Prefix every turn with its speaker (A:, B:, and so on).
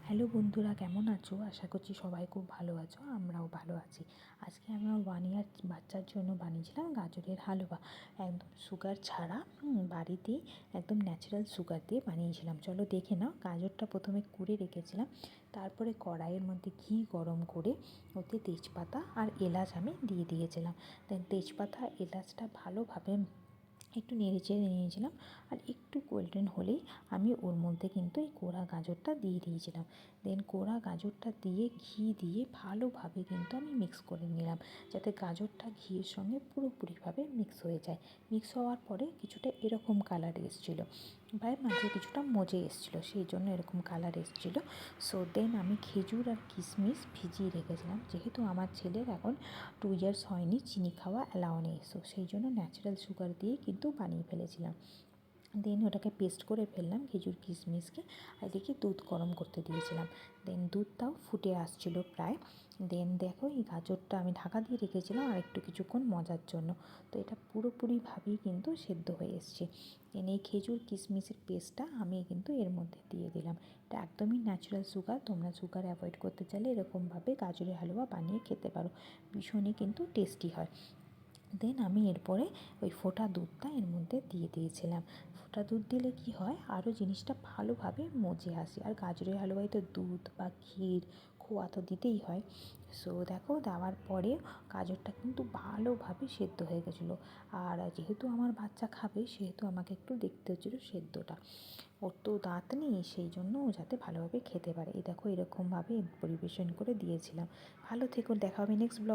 A: Hello বন্ধুরা, কেমন আছো? আশা করছি সবাই খুব ভালো আছো। আমরাও ভালো আছি। আজকে আমি আমার 1 ইয়ার বাচ্চার জন্য বানিয়েছিলাম গাজরের হালুয়া। একদম সুগার ছাড়া বাড়িতেই একদম ন্যাচারাল সুগার দিয়ে বানিয়েছিলাম। চলো দেখে নাও। গাজরটা প্রথমে কুড়ে রেখেছিলাম, তারপরে কড়াইয়ের মধ্যে ঘি গরম করে ওতে তেজপাতা আর এলাচ আমি দিয়ে দিয়েছিলাম। দেন তেজপাতা এলাচটা ভালোভাবে একটু নেড়ে চেড়ে নিয়েছিলাম, আর একটু গোল্ডেন হলেই আমি ওর মধ্যে কিন্তু এই কোড়া গাজরটা দিয়ে দিয়েছিলাম। দেন কোড়া গাজরটা দিয়ে ঘি দিয়ে ভালোভাবে কিন্তু আমি মিক্স করে নিলাম, যাতে গাজরটা ঘিয়ের সঙ্গে পুরোপুরিভাবে মিক্স হয়ে যায়। মিক্স হওয়ার পরে কিছুটা এরকম কালার এসেছিলো, প্রায় মাঝে কিছুটা মজে এসেছিলো, সেই জন্য এরকম কালার এসেছিলো। সো দেন আমি খেজুর আর কিশমিশ ভিজিয়ে রেখেছিলাম, যেহেতু আমার ছেলের এখন 2 ইয়ার্স হয়নি, চিনি খাওয়া অ্যালাউ নেই। সো সেই জন্য ন্যাচারাল সুগার দিয়ে কিন্তু বানিয়ে ফেলেছিলাম। দেন ওটাকে পেস্ট করে ফেললাম খেজুর কিশমিশকে, আর এদিকে দুধ গরম করতে দিয়েছিলাম। দেন দুধটাও ফুটে আসছিলো প্রায়। দেন দেখো, এই গাজরটা আমি ঢাকা দিয়ে রেখেছিলাম আর একটু কিছুক্ষণ মজার জন্য। তো এটা পুরোপুরিভাবেই কিন্তু সেদ্ধ হয়ে এসছে। দেন এই খেজুর কিশমিশের পেস্টটা আমি কিন্তু এর মধ্যে দিয়ে দিলাম। এটা একদমই ন্যাচারাল সুগার, তোমরা সুগার অ্যাভয়েড করতে চাইলে এরকমভাবে গাজরের হালুয়া বানিয়ে খেতে পারো, ভীষণই কিন্তু টেস্টি হয়। দেন আমি এরপরে ওই ফোটা দুধটা এর মধ্যে দিয়ে দিয়েছিলাম। ফোটা দুধ দিলে কি হয়, আরও জিনিসটা ভালোভাবে মজে আসে। আর গাজরের হালুয়ায় তো দুধ বা ক্ষীর, খোয়া তো দিতেই হয়। সো দেখো, দেওয়ার পরে গাজরটা কিন্তু ভালোভাবে সেদ্ধ হয়ে গেছিলো। আর যেহেতু আমার বাচ্চা খাবে, সেহেতু আমাকে একটু দেখতে হচ্ছিলো সেদ্ধটা। ওর তো দাঁত নেই, সেই জন্য ও যাতে ভালোভাবে খেতে পারে। এই দেখো, এরকমভাবে পরিবেশন করে দিয়েছিলাম। ভালো থেকো, দেখা হবে নেক্সট ব্লগ।